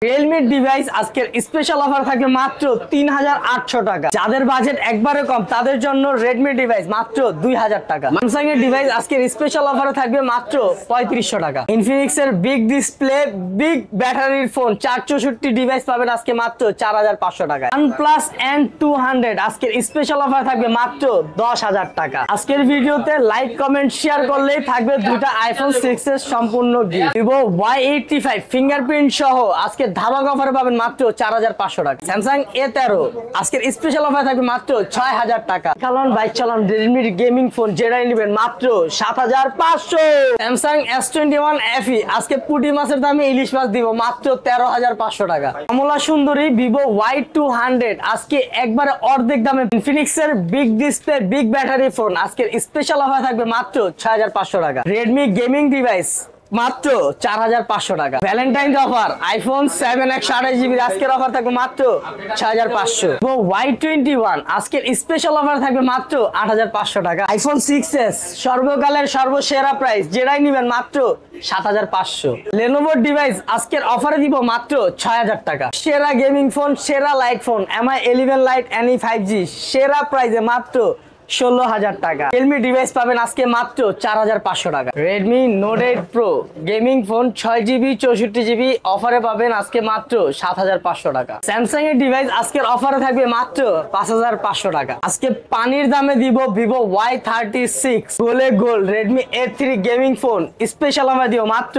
Realme device আজকের special offer থাকবে মাত্র 3800 টাকা। যাদের বাজেট একবারে কম তাদের জন্য Redmi ডিভাইস মাত্র 2000 টাকা। Samsung এর ডিভাইস আজকের স্পেশাল অফারে থাকবে মাত্র 3500 টাকা। Infinix এর বিগ ডিসপ্লে বিগ ব্যাটারির ফোন 464 ডিভাইস পাবেন আজকে মাত্র 4500 টাকা। OnePlus N200 আজকের স্পেশাল অফার থাকবে মাত্র 10000 টাকা। আজকের ভিডিওতে লাইক কমেন্ট শেয়ার করলেই থাকবে দুইটা iPhone 6 এর সম্পূর্ণ গিফট। Vivo Y85 ফিঙ্গারপ্রিন্ট সহ আজকে ধামাক অফারে পাবেন মাত্র 4500 টাকা। Samsung A13 আজকের স্পেশাল অফার থাকবে মাত্র 6000 টাকা। চালান বাইক চালান Redmi গেমিং ফোন যেটাই নেবেন মাত্র 7500। Samsung S21 FE আজকে পুঁটি মাছের দামে ইলিশ মাছ দিব মাত্র 13500 টাকা। কমলা সুন্দরী Vivo Y200 আজকে একবারে অর্ধেক দামে। Infinix এর big display big battery phone আজকের স্পেশাল অফার থাকবে মাত্র 6500 টাকা। Redmi গেমিং ডিভাইস মাত্র 4500 টাকা। Valentine offer iPhone 7X 28GB আজকের অফার থাকবে মাত্র 6500। Y21 আজকের স্পেশাল অফার থাকবে মাত্র 8500 টাকা। আইফোন 6s সর্বকালের সর্বসেরা প্রাইস যেটাই নেবেন মাত্র 7500। Lenovo ডিভাইস আজকের অফারে দিব মাত্র 6000 টাকা। সেরা গেমিং ফোন সেরা light phone MI 11 light NE 5G সেরা প্রাইসে মাত্র 16000 টাকা। Realme ডিভাইস পাবেন আজকে মাত্র 4500 টাকা। Redmi Note 8 Pro gaming phone 6GB 64GB অফারে পাবেন আজকে মাত্র 7500 টাকা। Samsung এর ডিভাইস আজকের অফারে থাকবে মাত্র 5500 টাকা। আজকে পানির দামে দিব Vivo Y36 গোলে গোল Redmi A3 gaming phone special offer দিব মাত্র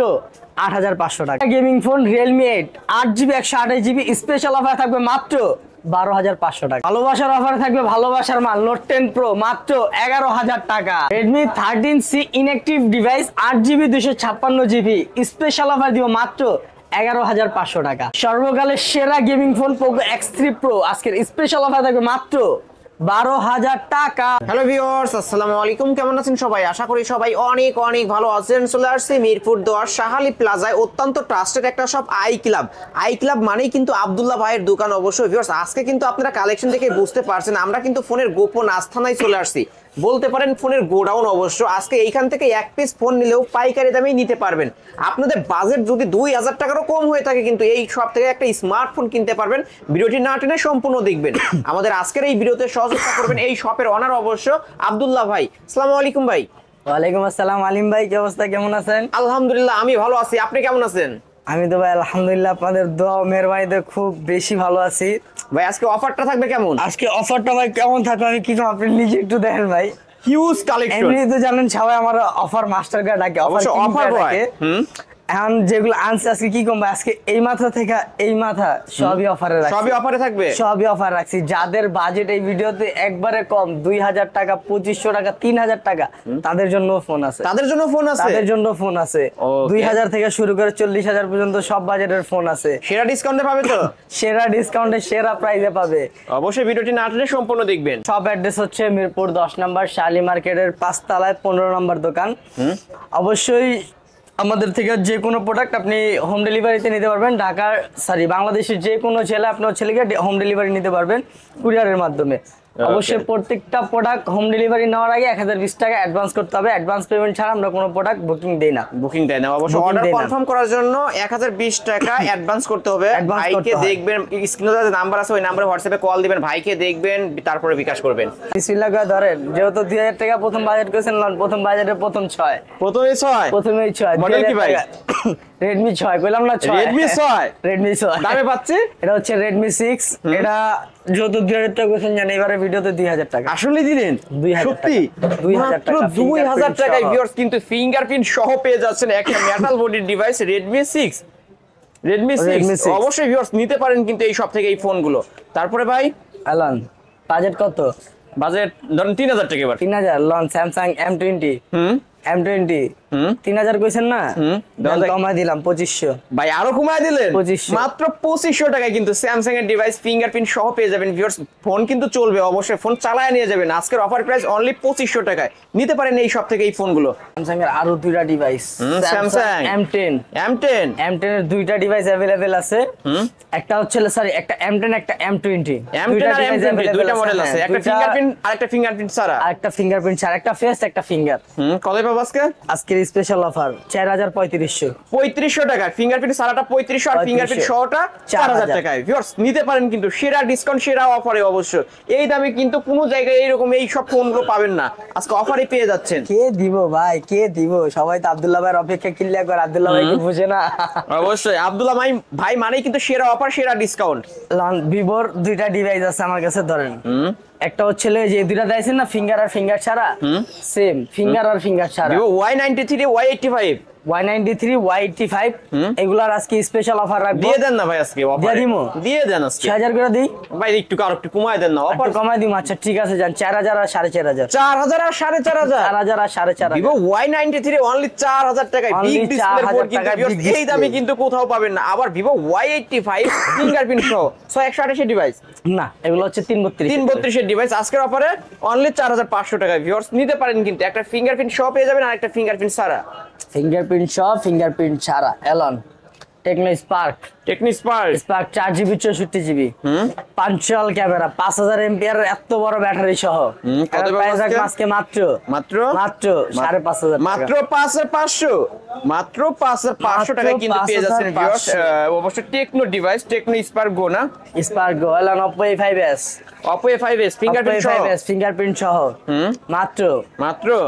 8500 টাকা। Gaming phone Realme 8 8GB 128GB special offer থাকবে মাত্র 12500 টাকা। ভালোবাসার অফার থাকবে ভালোবাসার মাল Note 10 Pro মাত্র 11000 টাকা। Redmi 13C inactive device 8GB 256GB special offer দিব মাত্র 11500 টাকা। সর্বকালের সেরা gaming phone Poco X3 Pro আজকের স্পেশাল অফার থাকবে মাত্র 12000 টাকা। হ্যালো ভিউয়ার্স, আসসালামু আলাইকুম। কেমন আছেন সবাই? আশা করি সবাই অনেক অনেক ভালো আছেন। চলে আসছি মিরপুর 10 শাহালি প্লাজায় অত্যন্ত ট্রাস্টেড একটা শপ আই ক্লাব মানেই কিন্তু আব্দুল্লাহ ভাইয়ের দোকান। অবশ্যই ভিউয়ার্স, আজকে কিন্তু আপনারা কালেকশন দেখে বুঝতে পারছেন আমরা কিন্তু ফোনের গোপন আস্থানায় চলে আসছি, বলতে পারেন ফোনের গোডাউন। অবশ্য আজকে এইখান থেকে এক পিস ফোন নিলেও পাইকারি দামেই নিতে পারবেন। আপনাদের বাজেট যদি 2000 টাকারও কম হয়ে থাকে কিন্তু এই শপ থেকে একটা স্মার্টফোন কিনতে পারবেন। ভিডিওটি না টেনে সম্পূর্ণ দেখবেন। আমাদের আজকের এই ভিডিওতে সহযোগিতা করবেন এই শপের অনার অবশ্য আব্দুল্লাহ ভাই। আসসালামু আলাইকুম ভাই। ওয়ালাইকুম আসসালাম আলিম ভাই, কি অবস্থা, কেমন আছেন? আলহামদুলিল্লাহ আমি ভালো আছি, আপনি কেমন আছেন? আমি তো ভাই আলহামদুলিল্লাহ আপনাদের দোয়া মেহেরবানিতে খুব বেশি ভালো আছি। ভাই আজকে অফারটা থাকবে কেমন? আজকে অফারটা ভাই কেমন থাকবে আমি কি আপনি নিজে একটু দেখেন ভাই। Huge collection. এমনি তো জানেন সবাই আমার অফার মাস্টার কার্ড ডাকে, অফার বয়। এখন যেগুলো আনছে আজকে কি কম ভাই, আজকে এই মাথা থেকে এই মাথা সবই অফারে রাখছি। সবই অফারে থাকবে, সবই অফার রাখছি। যাদের বাজেট এই ভিডিওতে একবারে কম 2000 টাকা 2500 টাকা 3000 টাকা তাদের জন্য ফোন আছে। তাদের জন্য ফোন আছে, তাদের জন্য ফোন আছে। 2000 থেকে শুরু করে 40000 পর্যন্ত সব বাজেটের ফোন আছে। সেরা ডিসকাউন্টে পাবে তো? সেরা ডিসকাউন্টে সেরা প্রাইসে পাবে। অবশ্যই ভিডিওটি না টেনে সম্পূর্ণ দেখবেন। সব অ্যাড্রেস হচ্ছে মিরপুর 10 নম্বর শালি মার্কেটের 5 তলায় 15 নম্বর দোকান। অবশ্যই আমাদের থেকে যে কোনো প্রোডাক্ট আপনি হোম ডেলিভারিতে নিতে পারবেন। বাংলাদেশের যে কোনো ছেলে আপনার ছেলেকে হোম ডেলিভারি নিতে পারবেন কুরিয়ারের মাধ্যমে। অবশ্যই প্রত্যেকটা প্রোডাক্ট হোম ডেলিভারি নেওয়ার আগে 1020 টাকা অ্যাডভান্স করতে হবে। অ্যাডভান্স পেমেন্ট ছাড়া আমরা কোনো প্রোডাক্ট বুকিং দেই না। অবশ্যই অর্ডার কনফার্ম করার জন্য 1020 টাকা অ্যাডভান্স করতে হবে। ভাইকে দেখবেন, স্ক্রিনে যে নাম্বার আছে ওই নম্বরে হোয়াটসঅ্যাপে কল দিবেন, ভাইকে দেখবেন, তারপরে বিকাশ করবেন। বিসমিল্লাহ করে ধরেন, যেহেতু 2000 টাকা প্রথম বাজেট করেছেন, প্রথম বাজেটে প্রথমেই 6 মডেল কি ভাই? Redmi 6 কইলাম না 6 Redmi 6 দামে পাচ্ছি। এটা হচ্ছে Redmi 6। এটা যেহেতু 2000 টাকা করেছেন জানেন, এবারে ভিডিওতে 2000 টাকা আসলে দিলেন। 2000 সত্যি 2000 টাকা 2000 টাকায় ভিউয়ার্স কিন্তু ফিঙ্গারপ্রিন্ট সহ পেয়ে যাচ্ছেন একটা মেটাল বডির ডিভাইস Redmi 6। অবশ্যই ভিউয়ার্স নিতে পারেন কিন্তু এই সব থেকে এই ফোনগুলো। তারপরে ভাই আলান বাজেট কত? বাজেট ধরুন 3000 টাকা। এবার 3000 লন Samsung M20 M20 3000 কইছেন না, কমাই দিলাম 2500। ভাই আরো কমায় দিলেন 2500, মাত্র 2500 টাকায় কিন্তু স্যামসাং এর ডিভাইস ফিঙ্গারপ্রিন্ট সহ পেয়ে যাবেন। ভিউয়ার্স ফোন কিন্তু চলবে, অবশ্যই ফোন চালায় নিয়ে যাবেন। আজকের অফার প্রাইস অনলি 2500 টাকায় নিতে পারেন এই সব থেকে এই ফোনগুলো। Samsung এর আরো দুইটা ডিভাইস Samsung M10 এর দুইটা ডিভাইস अवेलेबल আছে। একটা হচ্ছে একটা M10 একটা M20 দুইটা মডেল আছে, একটা ফিঙ্গারপ্রিন্ট আর একটা ফিঙ্গারপ্রিন্ট ছাড়া, একটা ফিঙ্গারপ্রিন্ট ছাড়া, একটা ফেস একটা ফিঙ্গার। কত পাবো আজকে? আজকের আজকের স্পেশাল অফার 4300 3500 টাকা ফিঙ্গারপ্রিন্ট সারাটা 3500 আর ফিঙ্গারপ্রিন্ট সহটা 4000 টাকায় ভিউয়ার্স নিতে পারেন কিন্তু সেরা ডিসকাউন্ট সেরা অফারে অবশ্য এই দামে কিন্তু কোনো জায়গায় এরকম এই সব ফোনগুলো পাবেন না আজকে অফারে পেয়ে যাচ্ছেন কে দিব ভাই কে দিব সবাই তো আব্দুল্লাহ ভাইয়ের অপেক্ষা কিল্লা করে আব্দুল্লাহ ভাই কি বুঝে না অবশ্যই আব্দুল্লাহ ভাই মানেই কিন্তু সেরা অফার সেরা ডিসকাউন্ট ভিভোর দুইটা ডিভাইস আছে আমার কাছে ধরেন একটা হচ্ছে যে দুইটা দিয়েছেন না ফিঙ্গার আর ফিঙ্গার ছাড়া সেম ফিঙ্গার আর ফিঙ্গার ছাড়া Vivo Y93 Y85 Y93 Y85 এগুলার আজকে স্পেশাল অফার রাখবো দিয়ে দেন না ভাই আজকে অফার দিয়ে দেন আজকে 6000 করে দিই ভাই একটু একটু কমায় দেন না অফার কমায় দিই আচ্ছা ঠিক আছে জান 4000 আর 4500 4000 আর 4500 4000 আর 4500 ভিভো Y93 অনলি 4000 টাকায় বিগ ডিসপ্লে ফোন কিন্তু এই দামে কিন্তু কোথাও পাবেন না আবার ভিভো Y85 ফিঙ্গারপ্রিন্ট সহ 128 ডিভাইস না এগুলো হচ্ছে 332 এর ডিভাইস আজকের অফারে অনলি 4500 টাকায় ভিউয়ার্স নিতে পারেন কিন্তু একটা ফিঙ্গারপ্রিন্ট সহ পেয়ে যাবেন আর একটা ফিঙ্গারপ্রিন্ট ছাড়া ফিঙ্গারপ্রিন্ট সহ ফিঙ্গারপ্রিন্ট ছাড়া Elon Tecno Spark 4GB 64GB punctual camera 5000 MPR এত বড় ব্যাটারি সহ কত প্রাইস আজকে মাত্র 5500 মাত্র 5500 টাকা কিন্তু পেয়ে যাচ্ছেন ভিউয়ার্স অবশ্য টেকনো ডিভাইস টেকনো স্পার্ক গো না স্পার্ক গো এলন Oppo A5s ফিঙ্গারপ্রিন্ট সহ মাত্র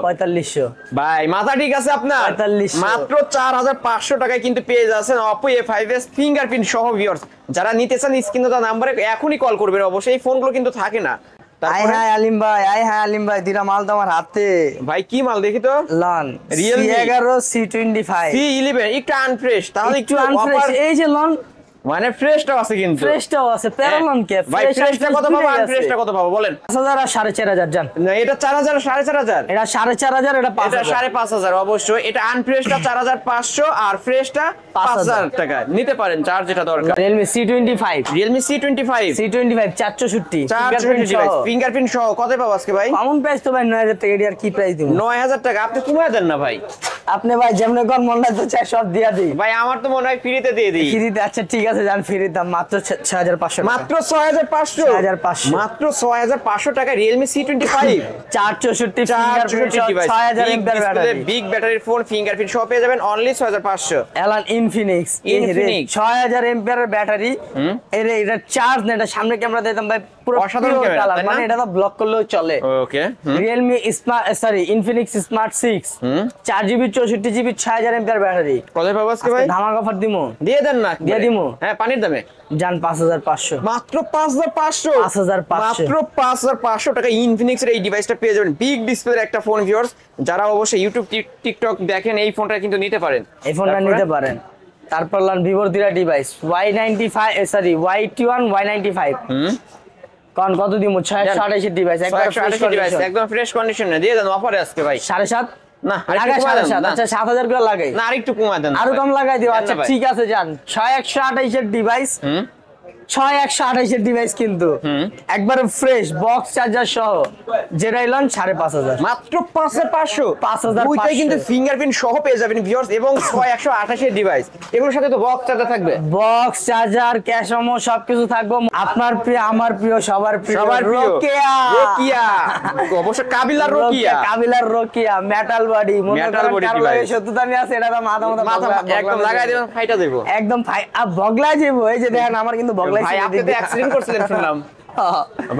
4500 ভাই মাথা ঠিক আছে আপনার 4500 মাত্র 4500 টাকায় কিন্তু পেয়ে যাচ্ছেন Oppo A5s ফিঙ্গারপ্রিন্ট সহ ভিউয়ার্স যারা নিতে চান স্ক্রিনে দেওয়া নম্বরে এখনই কল করবেন অবশ্যই এই ফোনগুলো কিন্তু থাকে না হাই আলিম ভাই দিরা মাল তো আমার হাতে ভাই কি মাল দেখি তো লন C11 C25 C11 একটু আনফ্রেশ তাহলে একটু আনফ্রেশ এই যে লন মানে ফ্রেশটাও আছে কিন্তু ফ্রেশটাও আছে প্যারালন কে ভাই ফ্রেশটা কত পাবো আনফ্রেশটা কত পাবো বলেন 5000 আর 4500 জান না এটা 4000 4500 এটা 4500 এটা 5000 এটা 5500 অবশ্যই এটা আনফ্রেশটা 4500 আর ফ্রেশটা 5000 টাকা নিতে পারেন চার্জ যেটা দরকার Realme C25 464 ফিঙ্গারপ্রিন্ট সহ কত পাবো আজকে ভাই কমন প্রাইস তো ভাই 9000 টাকা এর কি প্রাইস দিব 9000 টাকা আপনি কমায় দেন না ভাই আপনি ভাই যেমনে কোন মন লাগতো চাই সব দিয়া দিই ভাই আমার তো মনে হয় ফ্রিতে দিয়ে দিই ফ্রিতে আচ্ছা ঠিক আছে জান ফ্রির দাম মাত্র 6500 মাত্র 6500 মাত্র 6500 টাকা Realme C25 464 fingerprint 6000 MPR battery big ব্যাটারির ফোন ফিঙ্গারপ্রিন্ট সহ পেয়ে যাবেন only 6500 Elon Infinix 6000 MPR battery এটা চার্জ না এটা সামনে ক্যামেরা দিতাম ভাই পুরো অসাধারণ ক্যামেরা মানে এটা তো ব্লক করলেও চলে ওকে Realme Infinix Smart 6 4GB 64GB 6000 MPR battery কত পাবো আজকে ভাই ধামাকা অফার দিমু দিয়ে দেন না দিয়ে দিমু হ্যাঁ পানির দামে জান 5500 মাত্র 5500 মাত্র 5500 টাকা ইনফিনিক্স এর এই ডিভাইসটা পেয়ে যাবেন বিগ ডিসপ্লের একটা ফোন ভিউয়ার্স যারা অবশ্যই ইউটিউব টিকটক দেখেন এই ফোনটা কিন্তু নিতে পারেন এই ফোনটা নিতে পারেন তারপর লান ভিভোর দুইটা ডিভাইস Y21 Y95 কত দিমু 628 এর ডিভাইস একদম ফ্রেশ কন্ডিশনে দিয়ে দেন অফারে আজকে ভাই 7.5 না লাগাই 7.5 আচ্ছা 7000 করে লাগাই না আরেকটু কমায় দেন আরো কম লাগাই দিও আচ্ছা ঠিক আছে জান 6128 এর ডিভাইস 6128 এর ডিভাইস কিন্তু একবারে ফ্রেশ বক্স চার্জার সহ যেটা এলন 5500 মাত্র 5500 ওইটাই কিন্তু ফিঙ্গারপ্রিন্ট সহ পেয়ে যাবেন ভিউয়ার্স এবং 6128 এর ডিভাইস এগুলোর সাথে তো বক্স চার্জার থাকবে বক্স চার্জার ক্যাশমো সবকিছু থাকবে আপনার প্রিয় আমার প্রিয় সবার প্রিয় রোকিয়া অবশ্য কাবিলার রোকিয়া মেটাল বডি ডিভাইস সত্যি দামি আছে এটা মাথা একদম লাগাই দিবেন ফাইটা দেব একদম বগলা যাব এই যে দেখেন আমার কিন্তু বগলা ভাই আপনি তো অ্যাক্সিডেন্ট করছিলেন শুনলাম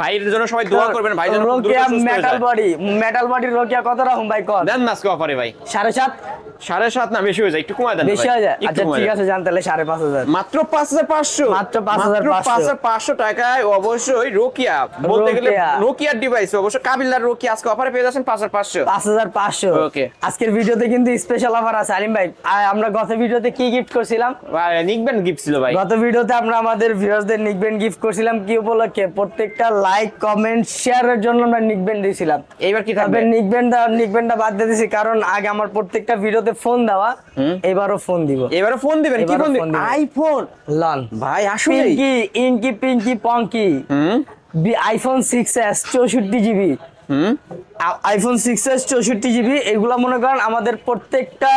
ভাইয়ের জন্য সবাই দোয়া করবেন ভাই যেন রোকিয়া মেটাল বডি রোকিয়া কত রকম ভাই কত দেন না আজকে অফারে ভাই 7.5 না বেশি হয়ে যায় একটু কমায় দেন বেশি হয়ে যায় আচ্ছা ঠিক আছে জান তাহলে 5500 মাত্র 5500 টাকায় অবশ্যই রোকিয়া বলতে গেলে রোকিয়ার ডিভাইস অবশ্য কাবিলার রোকিয়া আজকে অফারে পেয়ে যাচ্ছেন 5500 ওকে আজকের ভিডিওতে কিন্তু স্পেশাল অফার আছে আলিম ভাই আমরা গত ভিডিওতে কি গিফট করছিলাম ভাই নিকবেন গিফট ছিল ভাই গত ভিডিওতে আমরা আমাদের ভিউয়ারদের নিকবেন গিফট করছিলাম কি উপলক্ষে প্রত্যেকটা লাইক কমেন্ট শেয়ারের জন্য আমরা নিকবেন দিয়েছিলাম এইবার কি থাকবে নিকবেনটা বাদ দিয়ে দিয়েছি কারণ আগে আমার প্রত্যেকটা ভিডিওতে ফোন দেওয়া এবারও ফোন দিব এবারও ফোন দিবেন কি ফোন দিবেন আইফোন লন ভাই আসলে ইনকি পিঙ্কি পঙ্কি iPhone 6s 64GB iPhone 6s 64GB এগুলা মনে করেন আমাদের প্রত্যেকটা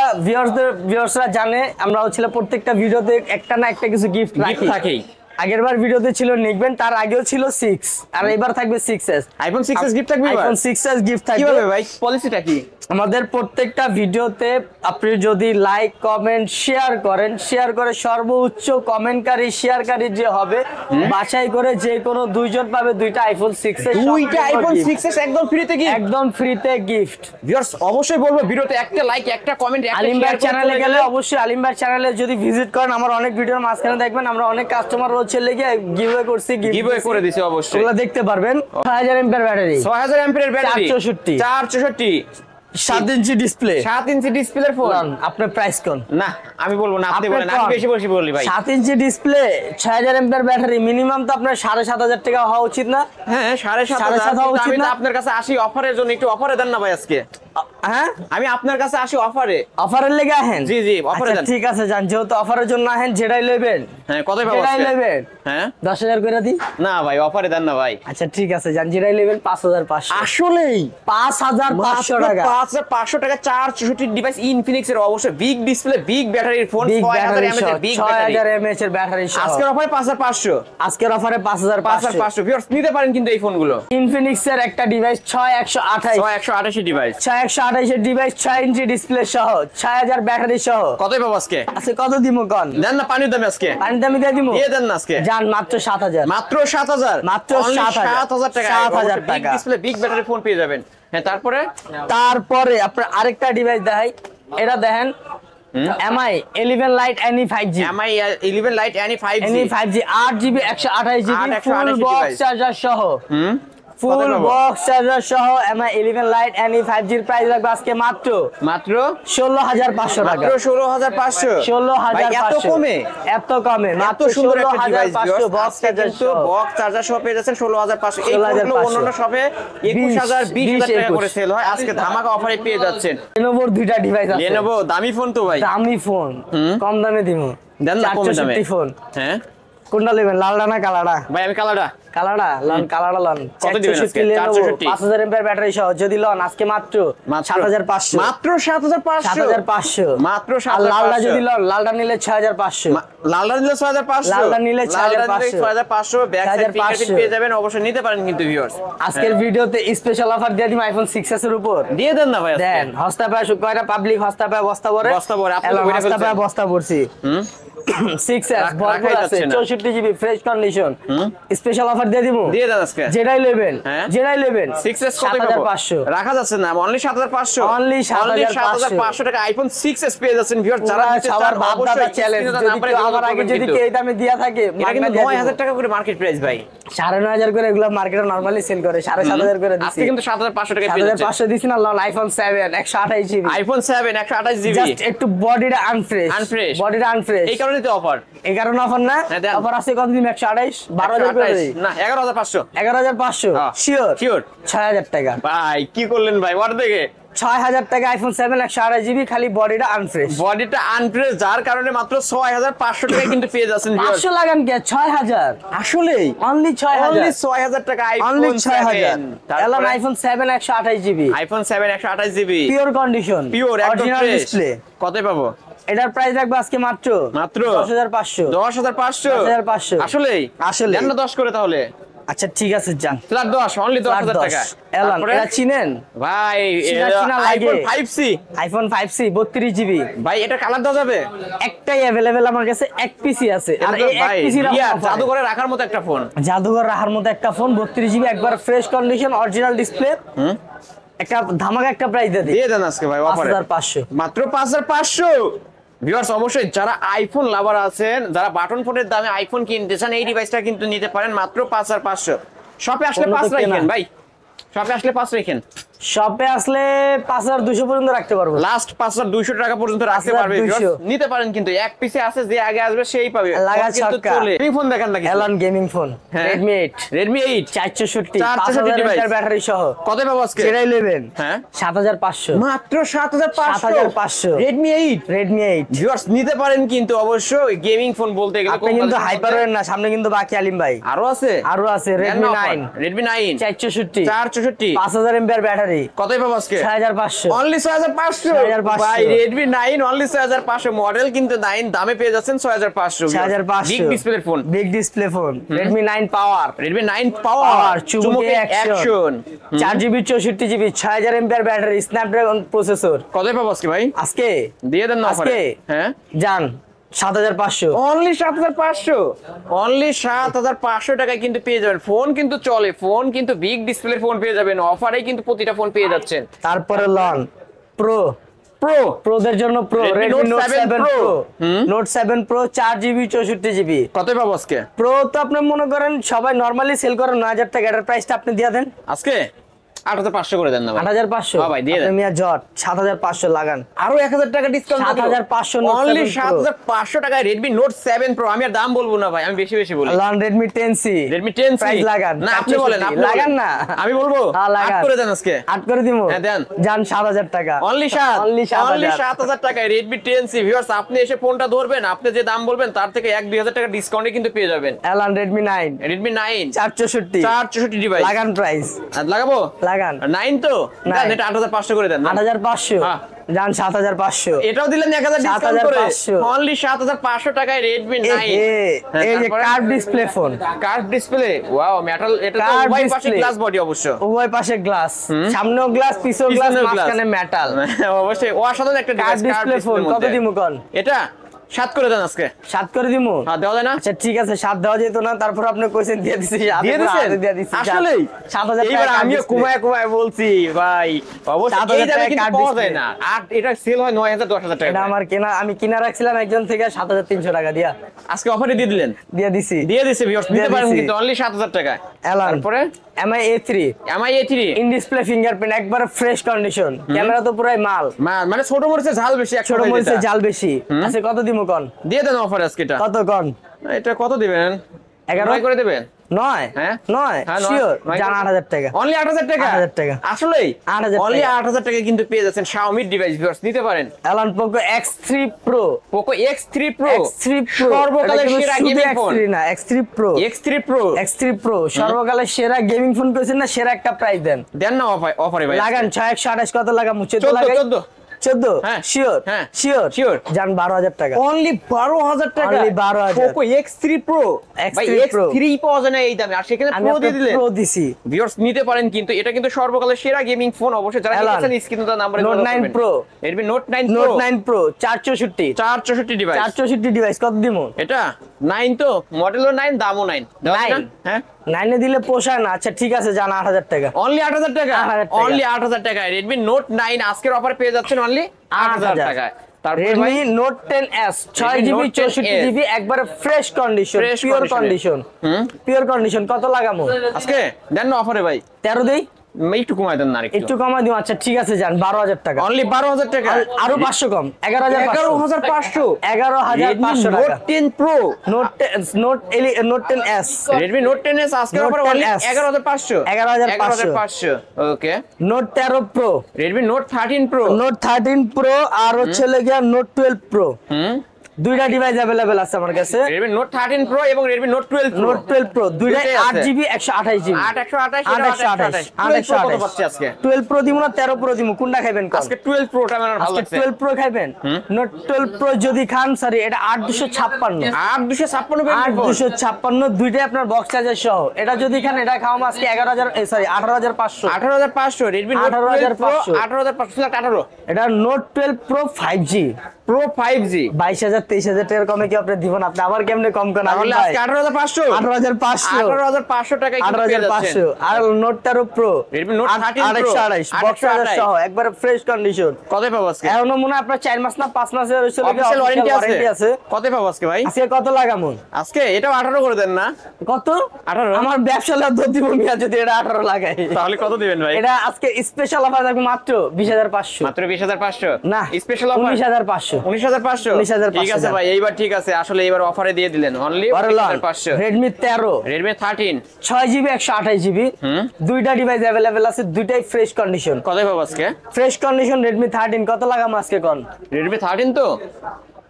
ভিউয়ার্সরা জানে আমরা হচ্ছিল প্রত্যেকটা ভিডিওতে একটা না একটা কিছু গিফট থাকেই আগেরবার ভিডিওতে ছিল নিকবেন তার আগেও ছিল 6 আর এবার থাকবে 6s আইফোন 6s গিফট থাকবে আইফোন 6s গিফট থাকবে কিভাবে ভাই পলিসিটা কি আমাদের প্রত্যেকটা ভিডিওতে আপনি যদি লাইক কমেন্ট শেয়ার করেন, শেয়ার করে সর্বোচ্চ কমেন্টকারী শেয়ারকারী যে হবে বাছাই করে যে কোনো দুইজন পাবে দুইটা আইফোন 6 এর দুইটা আইফোন 6s একদম ফ্রিতে কি একদম ফ্রিতে গিফট। ভিউয়ার্স অবশ্যই বলবো ভিডিওতে একটা লাইক একটা কমেন্ট একটা আলিম ভাই শেয়ার চ্যানেলে গেলে অবশ্যই আলিম ভাই চ্যানেলে যদি ভিজিট করেন আমার অনেক ভিডিওর মাঝখানে দেখবেন আমরা অনেক কাস্টমার রয়েছে লেগে গিভওয়ে করছি, গিভওয়ে করে দিছি অবশ্যই। ওগুলো দেখতে পারবেন। 6000 MPR battery, 6000 MPR battery, 464 7 inch display, 7 ইঞ্চি ডিসপ্লের ফোন। আপনার প্রাইস কোন? না আমি বলবো না, আপনি বলেন, আমি বেশি বেশি বলি ভাই। 7 inch display 6000 MPR battery, minimum তো আপনার 7500 টাকা হওয়া উচিত না? হ্যাঁ 7500 হওয়া উচিত আমি তো না? আপনার কাছে আসি অফারের জন্য, একটু অফারে দেন না ভাই আজকে। হ্যাঁ আমি আপনার কাছে আসি অফারে। অফারের লেগে আহেন? জি জি অফারে আচ্ছা দেন। ঠিক আছে জান, যেহেতু অফারের জন্য আহেন যেটাই নেবেন। হ্যাঁ কতই পাবো যেটাই আজকে? নেবেন হ্যাঁ 10000 করে দিই। না ভাই অফারে দেন না ভাই। আচ্ছা ঠিক আছে জান, যেটাই নেবেন 5500। আসলেই 5500 টাকা, 5500 টাকা 464 ডিভাইস ইনফিনিক্স এর, অবশ্যই বিগ ডিসপ্লে বিগ ব্যাটারির ফোন, বিগ 6000 ব্যাটারি mAh এর বিগ 6000 ব্যাটারি। mAh এর ব্যাটারি সহ আজকের অফারে 5500, আজকের অফারে 5500। 5500 ভিউয়ার্স নিতে পারেন কিন্তু এই ফোনগুলো। ইনফিনিক্স এর একটা ডিভাইস 6128, 128 ডিভাইস, 6128 এর ডিভাইস 6 ইঞ্চি ডিসপ্লে সহ 6000 ব্যাটারি সহ। কতই পাবো আজকে? আচ্ছা কত দিমু কোন? দেন না পানির দামে আজকে, পানি দামি দিয়ে দিমু। দিয়ে দেন না আজকে। জান মাত্র 7000, মাত্র 7000, মাত্র Only 7000 টাকা, 7000 বিগ টাকা। ডিসপ্লে বিগ ব্যাটারি ফোন পেয়ে যাবেন। হ্যাঁ তারপরে তারপরে আপনার আরেকটা ডিভাইস দেখাই, এটা দেখেন MI 11 Lite NE 5G, MI 11 Lite NE 5G, NE 5G 8GB 128GB 128 full box device। Charger সহ, ফুল কত পাবো? বক্স চার্জার সহ MI 11 Lite NE 5G এর প্রাইস লাগবে আজকে মাত্র মাত্র 16500 টাকা। মাত্র 16500, 16500 এত কমে, এত কমে এত মাত্র সুন্দর একটা ডিভাইস 16500 বক্স চার্জার কিন্তু সহ। বক্স চার্জার সহ পেয়ে যাচ্ছেন 16500। এই 16500 ফোনগুলো অন্যান্য শপে 21000 20000 টাকা করে সেল হয়, আজকে ধামাকা অফারে পেয়ে যাচ্ছেন। Lenovoর দুইটা ডিভাইস আছে, Lenovo দামি ফোন তো ভাই, দামি ফোন কম দামে দিমু। দেন না কমে দামে 464 ফোন, হ্যাঁ কোনটা নেবেন, লালডা না কালাডা? ভাই আমি কালারটা কালাডা লন, কালাডা লন। কত দিবেন আজকে? 464 5000 এমপিআর ব্যাটারি সহ যদি লন আজকে মাত্র 7500, মাত্র 7500, 7500 মাত্র আর লালডা 7500। যদি লন, লালডা নিলে 6500, লালডা নিলে 6500, লালডা নিলে 6500 ব্যাক সাইড ফিঙ্গারপ্রিন্ট পেয়ে যাবেন, অবশ্যই নিতে পারেন কিন্তু ভিউয়ার্স। আজকের ভিডিওতে স্পেশাল অফার দিয়ে দিম আইফোন 6s এর উপর। দিয়ে দেন না ভাই আজকে। দেন হস্তা পায় কয়টা পাবলিক হস্তা পায় বস্তা ভরে, বস্তা ভরে, আপনি তো এলাম বইরা হস্তা পায় ফেলছেন। বস্তা ভরছি। 6s ভরপুর রাখাই আছে, যাচ্ছে না। 64GB fresh condition. Special offer দিয়ে দিমু, দিয়ে দেন আজকে। যেটাই নেবেন, হ্যাঁ? যেটাই নেবেন 6s কত পাবো? 7500, রাখা যাচ্ছে না, অনলি 7500, Only 7500 টাকা আইফোন 6s পেয়ে যাচ্ছেন ভিউয়ার্স। যারা নিতে চান সবার বাপ দাদা অবশ্যই চ্যালেঞ্জ, স্ক্রিনে যদি নাম্বারে কেউ যোগাযোগ আমার আগে করবেন যদি কিন্তু। কেউ এই দামে দিয়া থাকে, এটা কিন্তু 9000 টাকা করে মার্কেট প্রাইস ভাই, 9500 করে এগুলো মার্কেটে নরমালি সেল করে, 7500 করে দিছি। আজকে কিন্তু 7500 টাকা পেয়ে যাচ্ছেন। 7500 দিছি না loan, iPhone 7 128GB, iPhone 7 128GB, just একটু বডিটা আনফ্রেশ, Unfresh। বডিটা আনফ্রেশ, এই কারণে তো অফার। এই কারণে অফার না? হ্যাঁ, দেন। অফার আছে কত দিন? 128 12000 করে দিই। না 11500, 11500 হ্যাঁ। Sure, Sure। 6000 টাকা, ভাই কি করলেন ভাই, ওর দেখে 6000 টাকা আইফোন 7 128GB, খালি বডিটা আনফ্রেশ। বডিটা আনফ্রেশ, যার কারণে মাত্র 6500 টাকা কিন্তু পেয়ে যাচ্ছেন ভিউয়ার্স। 500 লাগান কে? 6000, আসলেই অনলি 6000, অনলি 6000 টাকা অনলি আইফোন 6000। 7। এলাম iPhone 7 128GB, iPhone 7 128GB pure condition, pure একদম অরিজিনাল ফ্রেশ। ডিসপ্লে। কতই পাবো? এটার প্রাইস রাখবো আজকে মাত্র মাত্র 10500। 10500, 10500 আসলেই আসলেই। দেন না 10 করে তাহলে। আচ্ছা ঠিক আছে যান, ফ্ল্যাট 10, অনলি 10000 টাকা। এলান তারপরে এটা চিনেন? ভাই চিনা লাগে। IPhone 5C, iPhone 5C 32GB, ভাই এটা কালার দেওয়া যাবে? একটাই अवेलेबल আমার কাছে, এক পিসি আছে। আর এই এক ভাই পিসি জাদুঘরে রাখার মতো একটা ফোন, জাদুঘর রাখার মতো একটা ফোন, 32GB একবার ফ্রেশ কন্ডিশন, অরিজিনাল ডিসপ্লে। একটা ধামাকা একটা প্রাইস দিয়ে দিই, দিয়ে দেন আজকে ভাই অফারে 5500। মাত্র 5500। ভিউয়ার্স অবশ্যই যারা আইফোন লাভার আছেন, যারা বাটন ফোনের দামে আইফোন কিনতে চান, এই ডিভাইসটা কিন্তু নিতে পারেন মাত্র 5500। শপে আসলে অন্য তো 5 রাখেন কেনা। ভাই, শপে আসলে 5 রাখেন, শপে আসলে 5200 পর্যন্ত রাখতে পারবো, লাস্ট 5200 টাকা পর্যন্ত রাখতে পারবে। 5200 viewers, নিতে পারেন কিন্তু এক পিসে আছে, যে আগে আসবে সেই পাবে। লাগা ফোন কিন্তু ছক্কা। চলে। এই ফোন দেখেন নাকি? এলান গেমিং ফোন, হ্যাঁ। Redmi 8, Redmi 8 464 464 5000 device। ব্যাটারি সহ। কত পাবো আজকে? যেটাই নেবেন হ্যাঁ 7500, মাত্র 7500। 7500 Redmi 8 Redmi 8। ভিউয়ার্স নিতে পারেন কিন্তু অবশ্যই। গেমিং ফোন বলতে গেলে আপনি কিন্তু হাইপার হবেন না, সামনে কিন্তু বাকি আলিম ভাই আরো আছে, আরো আছে। Redmi 9 Redmi 9 464 464 5000 এমপিআর ব্যাটারি, পারি। কতই পাবো আজকে? 6500 অনলি 6500 6500 ভাই Redmi 9 অনলি 6500 মডেল কিন্তু 9 দামে পেয়ে যাচ্ছেন 6500 6500 big display phone big display phone Redmi 9 power Redmi 9 power চুমুকে action 4GB 64GB 6000 mAh battery Snapdragon processor. কতই পাবো আজকে ভাই? আজকে দিয়ে দেন না আজকে হ্যাঁ জান 7500 অনলি 7500 অনলি 7500 টাকায় কিন্তু পেয়ে যাবেন ফোন কিন্তু চলে ফোন কিন্তু বিগ ডিসপ্লে ফোন পেয়ে যাবেন অফারে কিন্তু প্রতিটা ফোন পেয়ে যাচ্ছেন তারপরে লন প্রো প্রো প্রোদের জন্য pro Redmi Redmi Note Note 7 7 Pro Pro Note 7 Pro 4GB 64GB। কতই পাবো আজকে? প্রো তো আপনি মনে করেন সবাই নরমালি সেল করে 9000 টাকা, এটার প্রাইসটা আপনি দিয়ে দেন আজকে 8500 করে দেন না ভাই 8500। হ্যাঁ ভাই দিয়ে দেন। আপনি মিয়া জট 7500 লাগান আরো 1000 টাকা ডিসকাউন্ট 7500 Note অনলি 7 Pro 7500 টাকায় Redmi Note 7 Pro আমি আর দাম বলবো না ভাই আমি বেশি বেশি বলি loan Redmi 10C Redmi 10C price লাগান না আপনি বলেন আপনি লাগান বলেন। না আমি বলবো হ্যাঁ, লাগান। 8 করে দেন আজকে 8 করে দিমু হ্যাঁ, দেন। জান 7000 টাকা অনলি অনলি 7000 7000 টাকায় Redmi 10C ভিউয়ার্স আপনি এসে ফোনটা ধরবেন আপনি যে দাম বলবেন তার থেকে 1-2000 টাকা ডিসকাউন্টে কিন্তু পেয়ে যাবেন এলান Redmi 9 Redmi 9 464 464 ডিভাইস লাগান প্রাইস আর লাগাবো লাগান 9 তো দেন এটা 8500 করে দেন 8500 হ্যাঁ। জান 7500 এটাও দিলেন 1000 ডিসকাউন্ট করে 7500 অনলি 7500 টাকায় Redmi 9 এই যে curve display phone curve display wow metal এটা তো Curved উভয় পাশে display। গ্লাস বডি অবশ্য উভয় পাশে গ্লাস সামনেও গ্লাস পিছনেও গ্লাস পিছনেও glass। মাঝখানে মেটাল অবশ্যই অসাধারণ একটা কার্ভ ডিভাইস ডিসপ্লে ফোন কত দিমু কোন এটা 7 করে দেন আজকে 7 করে দিমু হ্যাঁ দেওয়া যায় না আচ্ছা ঠিক আছে 7 দেওয়া যেত না তারপর আপনি কইছেন দিয়ে দিছি দিয়ে দিছেন দিয়ে দিছি আসলেই 7000 এইবার টাকা আমিও কুমায় কুমায় বলছি ভাই অবশ্যই 7000 এই দামে টাকা কিন্তু card পাওয়া যায় display। না আর এটা সেল হয় 9000 10000 টাকা এটা আমার কেনা আমি কিনা রাখছিলাম একজন থেকে 7300 টাকা দিয়া আজকে অফারে দিয়ে দিলেন দিয়ে দিছি দিয়ে দিছে ভিউয়ার্স নিতে দিয়ে পারেন দিছি। কিন্তু অনলি 7000 টাকা এলান তারপরে MI A3 MI A3 in display fingerprint একবারে ফ্রেশ কন্ডিশন ক্যামেরা তো পুরাই মাল মানে ছোট মরিচের ঝাল বেশি ছোট মরিচের জাল বেশি আছে কত দিমু কোন দিয়ে দেন অফার আজকে এটা কত কোন এটা কত দিবেন 11 করে দেবেন 9 হ্যাঁ? 9 হ্যাঁ, নয়। শিওর নয় জান করে- 8000 টাকা অনলি 8000 টাকা 8000 টাকা। আসলেই 8000 অনলি টাকা। 8000 টাকা কিন্তু পেয়ে যাচ্ছেন Xiaomi ডিভাইস ভিউয়ার্স নিতে পারেন এলান Poco X3 Pro Poco X3 Pro X3 Pro সর্বকালের এটা কিন্তু সেরা শুধু গেমিং ফোন X3 না X3 Pro X3 Pro X3 Pro সর্বকালের সেরা গেমিং ফোন কইছেন না সেরা একটা প্রাইস দেন দেন না অফারে ভাই লাগান 6128 কত লাগাম 14 14 লাগাই 14 14 হ্যাঁ। শিওর হ্যাঁ। Sure Sure। জান 12000 টাকা অনলি 12000 টাকা Only 12,000 Poco X3 Pro ভাই X3 Pro। X3 পাওয়া যায় না এই দামে আর সেখানে আমি প্রো দিয়ে আপনাকে দিলেন প্রো দিছি ভিউয়ার্স নিতে পারেন কিন্তু এটা কিন্তু সর্বকালের সেরা গেমিং ফোন অবশ্যই যারা Alan, নিয়েছেন স্ক্রিনে তার নাম্বারে Note 9 Pro। Redmi Note 9 Pro Note 9 Pro 464 464 device 464 device কত দিমু এটা 9 তো মডেলও 9 দামও 9 দেওয়া যায় না? 9 হ্যাঁ 9 এ দিলে পোষায় না আচ্ছা ঠিক আছে জান 8000 টাকা অনলি 8000 টাকা 8000 টাকা। অনলি 8000 টাকা Redmi Note 9 আজকের অফারে পেয়ে যাচ্ছেন অনলি 8000 টাকায় তারপরে ভাই Redmi Note 10s 6GB Note 10s 64GB একবারে fresh condition Fresh pure condition condition pure condition কত লাগামো আজকে দেন না অফারে ভাই 13 দেই একটু কমায় দেন না একটু আরেকটু কমাই দিও আচ্ছা ঠিক আছে জান 12000 টাকা অনলি 12000 টাকা আরো 500 কম 11500 11500 Note টাকা 10 Pro Note 10s Redmi Note 10s আজকের Note অফারে অনলি 10s 11500 11,500 ওকে Note 13 Pro Redmi Note 13 Pro Note 13 Pro আর হচ্ছে লাগা Note 12 Pro দুইটা ডিভাইস अवेलेबल আছে আমার কাছে Redmi Note 13 Pro এবং Redmi Note 12 Pro Note 12 Pro দুইটাই দুইটাই আছে। 8GB 128GB 828 12 Pro কত পাচ্ছি আজকে 12 Pro দিমু না 13 Pro দিমু কোনটা খাইবেন কোন আজকে 12 Pro টা আমার ভালো আজকে লাগছে 12 Pro খাইবেন Note 12 Pro যদি খান সরি এটা 8256 8256 পেয়ে 8256 দুইটাই আপনার বক্স চার্জার সহ এটা যদি খান এটা খাওয়া আজকে 11000 সরি 18500 18500 Redmi Note 12 Pro 18500 18 এটা Note 12 Pro 5G Pro 5G 22000 23000 টাকার কমে কি আপনি দিবেন আপনি আবার কেমনে কম করেন তাহলে আজকে 18500 18500 18500 টাকায় কিন্তু পেয়ে যাচ্ছেন 18500 আর Note 13 Pro Redmi Note 13 Pro 128 box charger সহ একবারে ফ্রেশ কন্ডিশন কতই পাবো আজকে এখনো মনে হয় আপনার 4 মাস না 5 মাসের হইছে অফিশিয়াল ওয়ারেন্টি আছে কতই পাবো আজকে ভাই আজকে কত লাগামু আজকে এটাও 18 করে দেন না কত 18 আমার ব্যবসা লাভ দিব মিয়া যদি এটা 18 লাগাই তাহলে কত দিবেন ভাই এটা আজকে স্পেশাল অফার থাকবে মাত্র 20500 মাত্র 20500 না স্পেশাল অফার 19500 19500 19,500 ঠিক আছে ভাই এইবার ঠিক আছে আসলে এইবার অফারে দিয়ে দিলেন only 19500 Redmi 13 Redmi 13 6GB 128GB দুইটা ডিভাইস अवेलेबल আছে দুইটাই ফ্রেশ কন্ডিশন কতই পাবো আজকে ফ্রেশ কন্ডিশন Redmi 13 কত লাগাম আজকে কোন Redmi 13 তো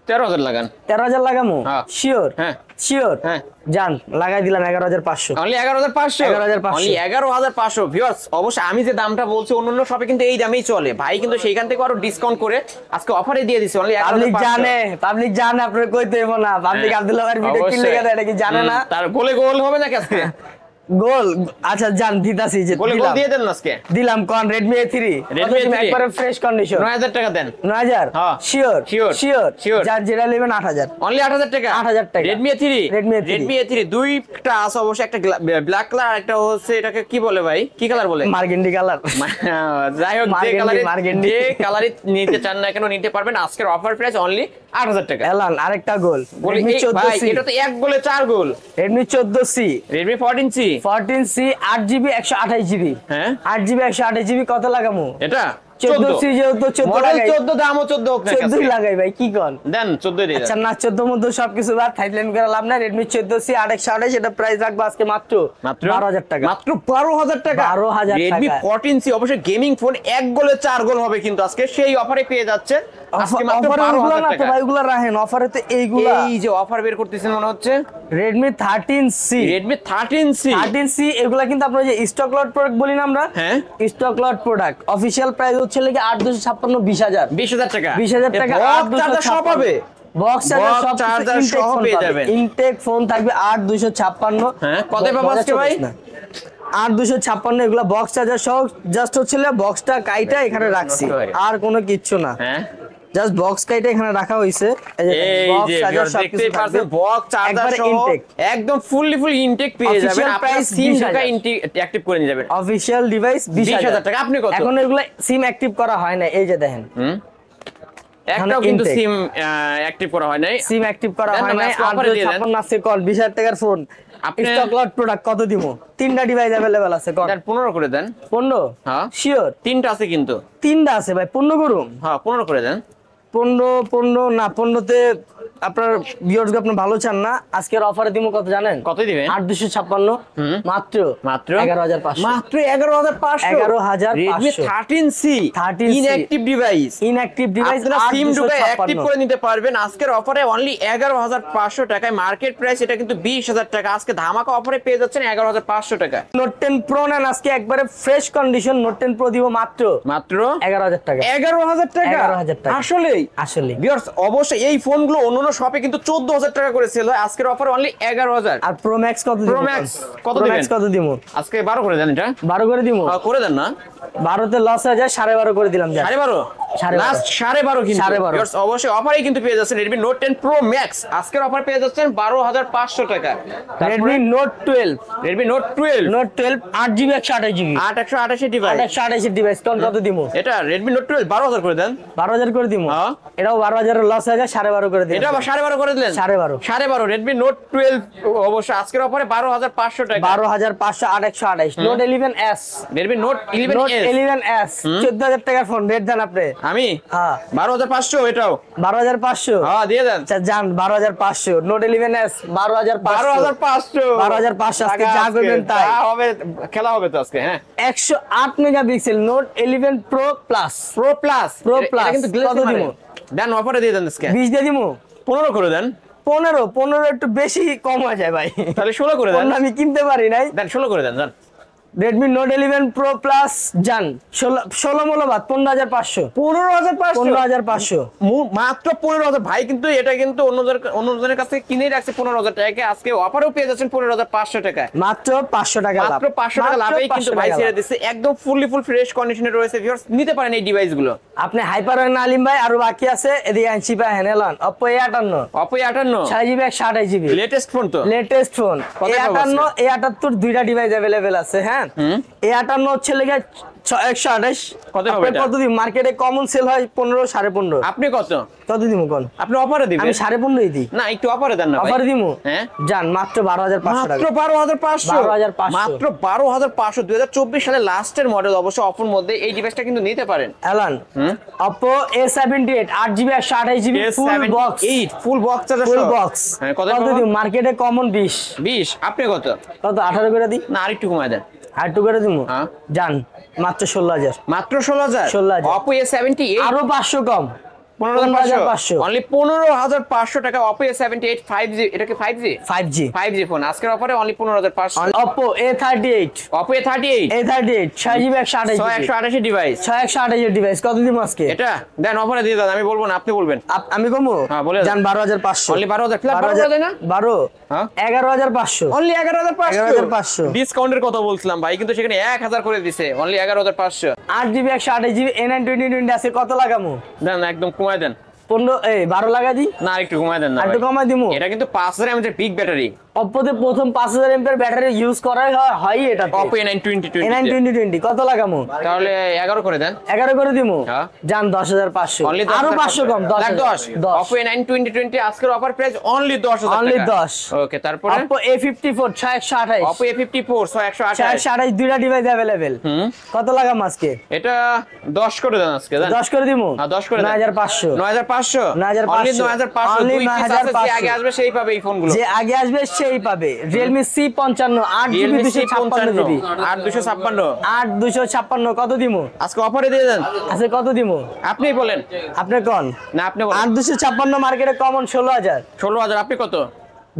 13,000 লাগান। 13,000 লাগামু? হ্যাঁ। শিওর? হ্যাঁ। শিওর? হ্যাঁ। জান লাগাই দিলাম 11,500। অনলি 11,500। 11,500 অনলি 11,500। ভিউয়ার্স অবশ্যই আমি যে দামটা বলছি অন্যান্য শপে কিন্তু এই দামেই চলে, ভাই কিন্তু সেইখান থেকে আরো ডিসকাউন্ট করে আজকে অফারে দিয়ে দিছে অনলি 11,500। পাবলিক জানে আপনার কইতে হইব না, পাবলিক আব্দুল্লাহ ভাইয়ের ভিডিও কিনলে গেলে এটা কি জানে না? তার গোলে গোল হবে নাকি আজকে? গোল আচ্ছা জান দিতাছি যে গোলে গোল দিয়ে দেন না আজকে। দিলাম কোন Redmi A3 Redmi A3 একবারে ফ্রেশ কন্ডিশন 9,000 টাকা দেন। 9,000? হ্যাঁ। শিওর? Sure, sure? sure। যার যেটা নেবেন 8,000। অনলি 8,000 টাকা। 8,000 টাকা। Redmi A3। Redmi A3 Redmi A3 দুইটা আছে অবশ্যই, একটা ব্ল্যাক কালার আর একটা হচ্ছে এটাকে কি বলে ভাই, কি কালার বলে? মার্গেন্ডি কালার। যাই হোক, যে মার্গেন্ডি, কালারে মার্গেন্ডি। যে কালারই নিতে চান না কেন নিতে পারবেন। আজকের অফার প্রাইস অনলি 8,000 টাকা। এলান আরেকটা গোল বলি Redmi এই ভাই 14C। এটা তো এক গোলে 4 গোল। Redmi 14C। Redmi 14C। 14C 8GB 128GB। হ্যাঁ। 8GB 128GB কত লাগামু? এটা 14C যেহেতু 14 মডেল লাগাই। 14, দামও 14 হোক না 14 লাগাই ভাই, কি কোন? দেন 14 দিয়ে আচ্ছা দেন। না 14 মধ্যে সবকিছু বাদ থাইল্যান্ড করে লাভ নাই। Redmi 14C 828 এটা প্রাইস রাখবো আজকে মাত্র 12,000 টাকা। মাত্র 12,000 টাকা। 12,000 Redmi টাকা। 14C অবশ্যই গেমিং ফোন, এক গোলে 4 গোল হবে কিন্তু আজকে সেই অফারে পেয়ে যাচ্ছে আজকে মাত্র অফারে ওগুলা 12,000 না তো টাকা। ভাই, ওগুলা রাখেন অফারে তো এইগুলা। এই যে অফার বের করতেছেন মনে হচ্ছে Redmi 13C। Redmi 13C। 13C এগুলা কিন্তু আপনারা যে স্টক লট প্রোডাক্ট বলি না আমরা, হ্যাঁ। Stock lot product official price হচ্ছে লাগে 8,256 20,000। 20,000 টাকা। 20,000 টাকা। চার্জার সব হবে। বক্স চার্জার সব চার্জার সহ পেয়ে যাবেন। ইনটেক ফোন থাকবে 8,256। হ্যাঁ, কত পাবো আজকে ভাই? 8,256 এগুলা বক্স চার্জার সহ। জাস্ট হচ্ছে বক্সটা কাইটা এখানে রাখছি, আর কোনো কিচ্ছু না। হ্যাঁ, জাস্ট বক্স কাইটা এখানে রাখা হইছে। এই যে এই বক্স যে চার্জার সব দেখতেই কিছু থাকবে, পাচ্ছেন বক্স চার্জার একবারে সহ ইনটেক। একদম ফুল ইনটেক পেয়ে যাবেন। Official আপনার price সিম 20,000 ঢোকা অ্যাক্টিভ করে নিয়ে যাবেন। অফিশিয়াল ডিভাইস 20,000 টাকা। আপনি কত? এখন এগুলো সিম অ্যাক্টিভ করা হয় না, এই যে দেখেন একটাও কিন্তু intake। সিম অ্যাক্টিভ করা হয় নাই। সিম অ্যাক্টিভ করা দেন না, হয় না। আজকে offer এ দিয়ে দেন। 8,256 আছে কল 20,000 টাকার ফোন। আপনি- স্টক লট প্রোডাক্ট কত দিমু? তিনটা ডিভাইস अवेलेबल আছে কল। দেন 15 করে দেন। 15? হ্যাঁ। শিওর? তিনটা আছে কিন্তু। তিনটা আছে ভাই, 15 করুম? হ্যাঁ, 15 করে দেন। 15 না, 15তে আপনার ভিউয়ার্স আপনি ভালো চান না। আজকের অফারে দিমু কত জানেন? কত দিবেন? 8,256 মাত্র মাত্র 11,500। মাত্র 11,500। 11,500 Redmi 13C 13C inactive device. Inactive device আপনারা সিম ঢুকে অ্যাক্টিভ করে নিতে পারবেন আজকের অফারে অনলি 11,500 টাকায়। মার্কেট প্রাইস এটা কিন্তু 20,000 টাকা, আজকে ধামাকা অফারে পেয়ে যাচ্ছেন 11,500 টাকা। নোট 10 প্রো নেন আজকে একবারে ফ্রেশ কন্ডিশন। নোট 10 প্রো দিব মাত্র মাত্র 11,000 টাকা। 11,000 টাকা। 11,000 টাকা। আসলেই আসলে ভিউয়ার্স অবশ্যই এই ফোনগুলো অন্যান্য শপে কিন্তু 14,000 টাকা করে সেল হয়, আজকের অফারে অনলি 11,000। আর প্রো ম্যাক্স কত দিব? Pro Max কত Pro দিবেন? Max কত দিব? আজকে 12 করে দেন। এটা 12 করে দিব? করে দেন না। 12তে লস হয়ে যায়, 12.5 করে দিলাম। যা 12.5 12.5 লাস্ট 12.5 কিন্তু 12.5 ভিউয়ার্স অবশ্যই অফারেই কিন্তু পেয়ে যাচ্ছেন Redmi Note 10 Pro Max আজকের অফার পেয়ে যাচ্ছেন 12,500 টাকা। Redmi Note 12। Redmi Note 12 Note 12 8GB 128GB 828 device. 128 device কোন কত দিব? এটা Redmi Note 12 12,000 করে দেন। 12,000 করে দিব? হ্যাঁ। এটাও 12,000 এর লস হয়ে যায়, 12.5 করে দিন। এটা আবার 12.5 করে দিলেন। 12.5 12.5 Redmi Note 12 অবশ্যই আজকের অফারে 12,500 টাকা। 12,500 828। Note 11s। Redmi Note Note 11s 11s 14,000 টাকার ফোন। রেট দেন আপনি। আমি হ্যাঁ 12,500 এটাও 12,500। হ্যাঁ দিয়ে দেন। আচ্ছা জান 12,500। Note 11s 12,500। 12,500 12,500 আজকে যা করবেন তাই হবে, খেলা হবে তো আজকে। হ্যাঁ 108 megapixel Note 11 Pro Plus। Pro Plus Pro এটা Plus কিন্তু কত দিব? দেন অফারে দিয়ে দেন আজকে 20 দিয়ে দিমু? 15 করে দেন। 15 একটু বেশি কম হয়ে যায় ভাই। তাহলে 16 করে দেন। ফোন আমি কিনতে পারি নাই। দেন 16 করে দেন। Redmi Note 11 Pro Plus জান 16 মূল্যবাদ 15,500। 15,500 15,500 মাত্র 15,000 ভাই, কিন্তু এটা কিন্তু অন্যজনের কাছ থেকে কিনেই রাখছে 15,000 টাকায়, আজকে অফারেও পেয়ে যাচ্ছেন 15,500 টাকায়। মাত্র 500 টাকা লাভ। মাত্র 500 টাকা লাভেই কিন্তু ভাই ছেড়ে দিচ্ছে, একদম ফুল ফ্রেশ কন্ডিশনে রয়েছে। ভিউয়ার্স নিতে পারেন এই ডিভাইসগুলো। আপনি হাইপার হয় না আলিম ভাই, আরো বাকি আছে এদিকে আনছি পায় হেনেলন Oppo A58 Oppo A58 6GB 128GB latest phone তো। Latest phone. কত পাবো A58 A78 দুইটা ডিভাইস अवेलेबल আছে। হ্যাঁ A58 হচ্ছে লেগে 128। কত হবে এটা? কত দিন মার্কেটে কমন সেল হয় 15 15.5। আপনি কত দিমু কোন? আপনি অফারে দিবেন? আমি 15.5 দিই। না একটু অফারে দেন না ভাই। অফারে দিমু? হ্যাঁ জান মাত্র 12,500 টাকা। মাত্র 12,500 12,500 মাত্র 12,500 2024 সালের লাস্টের মডেল অবশ্য অফার মধ্যে এই ডিভাইসটা কিন্তু নিতে পারেন। এলান Oppo A78 8GB 128GB full box. Full box charger ফুল সহ। বক্স হ্যাঁ কত কত দিমু? মার্কেটে কমন 20। 20 আপনি কত? 18 করে দিই? না আরেকটু কমায় দেন। আর একটু করে দিমু? হ্যাঁ জান মাত্র 16,000। মাত্র 16,000 16,000 Oppo A78 আরো 500 কম। 15,500 অনলি 15,500 টাকা Oppo A78 5G, এটা কি 5G 5G ফোন আজকের অফারে only 15,500। Oppo A38 Oppo A38 6GB 128GB device 128GB device কত দিব আজকে? এটা দেন অফারে দিয়ে দেন, আমি বলবো না আপনি বলবেন। আমি কমো হ্যাঁ বলে জান 12,500 অনলি 12,000 ফ্ল্যাট 12,000 দেয় না 12 হ্যাঁ 11,500 অনলি 11,500 11,500 ডিসকাউন্টের কথা বলছিলাম ভাই, কিন্তু সেখানে 1000 করে দিছে অনলি 11,500। 8GB 128GB A9 2020 আছে কত লাগামো? দেন একদম কমায় দেন 12 লাগা দি না, একটু কমায় দেন না একটু ভাই। কমাই দিমু। এটা কিন্তু 5000 mAh এর পিক ব্যাটারি। Oppo তে প্রথম 5000 mAh ব্যাটারি ইউজ করা হয় এটা Oppo A9 2020 A9 2020 কত লাগামো? তাহলে 11 করে দেন 11 করে দিমু হ্যাঁ। জান 10,500 অনলি আরো 500 কম 10 Oppo A9 2020 আজকের অফার প্রাইস অনলি 10,000 অনলি টাকা। 10 ওকে তারপরে Oppo A54 6128 Oppo A54 6128 6128 দুইটা ডিভাইস अवेलेबल কত লাগাম আজকে? এটা 10 করে দেন আজকে দেন 10 করে দিমু হ্যাঁ 10 করে দেন 9500 9500 9500 অনলি 9500 Only দুই piece আছে, যে 9500 আগে আসবে সেই পাবে এই ফোনগুলো। যে আগে আসবে সেই পাবে Realme C55 8GB 256GB 8256 8256 কত দিমু আজকে অফারে দিয়ে দেন। আছে কত দিমু? আপনিই বলেন আপনি কোন না, আপনি বলেন 8256 মার্কেটে কমন 16000 16,000 আপনি কত?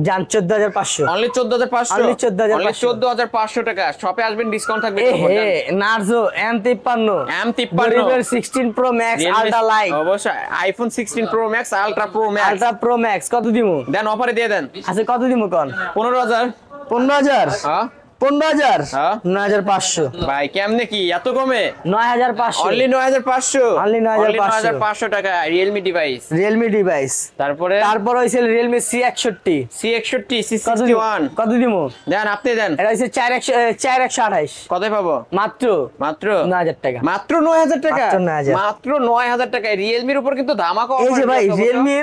জান 14500 অনলি 14,500 Only 14,500 অনলি 14,500 টাকা। শপে আসবেন ডিসকাউন্ট থাকবে। এ হে Narzo M53 M53 16 Pro Max Ultra Light অবশ্যই iPhone 16 Pro Max Ultra Pro Max Ultra Pro Max কত দিমু? দেন অফারে দিয়ে দেন। আছে কত দিমু কোন? 15,000 15,000 হ্যাঁ 15,000 হ্যাঁ 9,500 ভাই কেমনে কি এত কমে? 9,500 অনলি 9,500 Only 9,500 9,500 টাকা Realme ডিভাইস। Realme ডিভাইস তারপরে তারপর হইছে Realme C61 C61 কত দিমু? C61 কত দিমু? দেন আপনি দেন এটা হইছে 4128 কতই পাবো? মাত্র মাত্র 9,000 টাকা মাত্র 9,000 টাকা মাত্র 9,000 মাত্র 9,000 টাকায় রিয়েলমির উপর কিন্তু ধামাকা এই offer যে ভাই দিয়েছে অবশ্য। Realme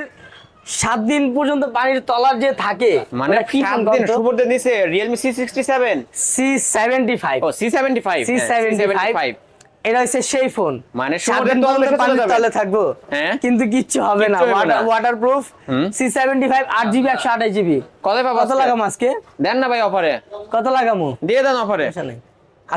7 দিন পর্যন্ত পানির তলার যে থাকে মানে ওটা কি ফোন 7 দিন বলতো? সুপার দিছে Realme C67 C75 ও C75 C75 এটা হচ্ছে সেই ফোন মানে 7 সমুদ্রের দিন তলে পর্যন্ত চলে পানির যাবে। তলে থাকবো হ্যাঁ। কিন্তু কিচ্ছু হবে না কিচ্ছু হবে না। ওয়াটারপ্রুফ C75 8GB 128GB কত পাবো কত লাগাম আজকে? দেন না ভাই অফারে কত লাগামো? দিয়ে দেন অফারে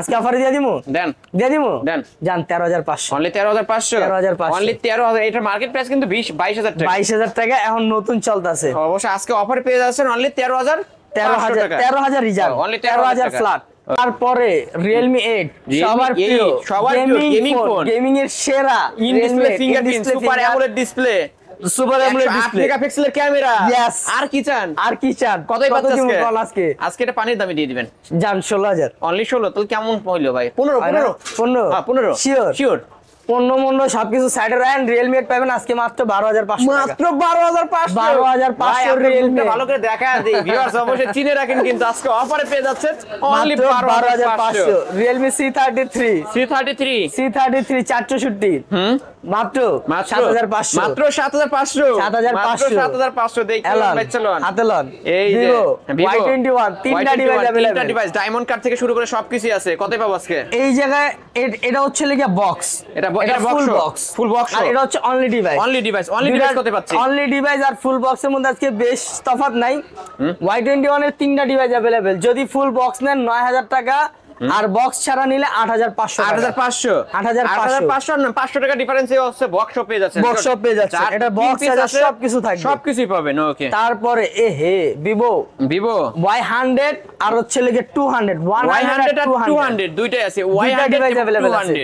আজকে অফারে দিয়ে দিমু দেন দিয়ে দিমু দেন। জান 13,500 অনলি 13,500 13,500 অনলি 13,000 এটার মার্কেট প্রাইস কিন্তু 22,000 টাকা 22,000 টাকা এখন নতুন চলতেছে অবশ্য আজকে অফারে পেয়ে যাচ্ছেন অনলি 13,500 টাকা 13,000 রিজার্ভ only 13,000 টাকা। ফ্ল্যাট তারপরে Realme 8 সবার 8, প্রিয় সবার প্রিয় gaming phone। গেমিং এর সেরা in display fingerprint super AMOLED display super AMOLED 8 display মেগাপিক্সেলের ক্যামেরা Yes। আর কি চান? আর কি চান? কতই কত পাচ্ছেন দিমু আজকে? বল আজকে আজকে এটা পানির দামে দিয়ে দিবেন জান 16,000 অনলি 16 তাহলে কেমন হইলো ভাই? 15 15 হ্যাঁ 15 শিওর শিওর পণ্য সবকিছু সাইডে রাখেন Realme 8 পাবেন আজকে মাত্র 12,500 টাকা মাত্র 12,500 12,500 ভাই, আপনার Realme মুখটা ভালো করে দেখা দেই ভিউয়ার্স অবশ্যই চিনে রাখেন কিন্তু আজকে অফারে পেয়ে যাচ্ছেন অনলি মাত্র 12,500 Realme C33 C33 C33 464 মাত্র 7,500 মাত্র 7,500 7,500 7,500 দেখতে এলন চলুন হাতে লন এই যে Vivo Vivo Y21 তিনটা ডিভাইস তিনটা अवेलेबल ডিভাইস ডায়মন্ড কার্ড থেকে শুরু করে সবকিছু আছে কতই পাবো আজকে? এই জায়গায় এটা হচ্ছে লাগা বক্স এটা ফুল বক্স আর এটা হচ্ছে অনলি ডিভাইস অনলি ডিভাইস কত পাচ্ছি? অনলি ডিভাইস আর ফুল বক্সের মধ্যে আজকে বেশ তফাৎ নাই Y21 এর তিনটা ডিভাইস अवेलेबल যদি ফুল বক্স নেন 9,000 টাকা আর বক্স ছাড়া নিলে 8,500 8,500 8,500 না 500 টাকা ডিফারেন্সে হচ্ছে বক্স পেয়ে যাচ্ছে বক্স পেয়ে যাচ্ছে এটা বক্স আছে সবকিছু থাকবে সবকিছুই পাবেন ওকে তারপরে Vivo Y100 আর হচ্ছে লাগে 200 100 আর 200 দুইটাই আছে Y100 ডিভাইস अवेलेबल আছে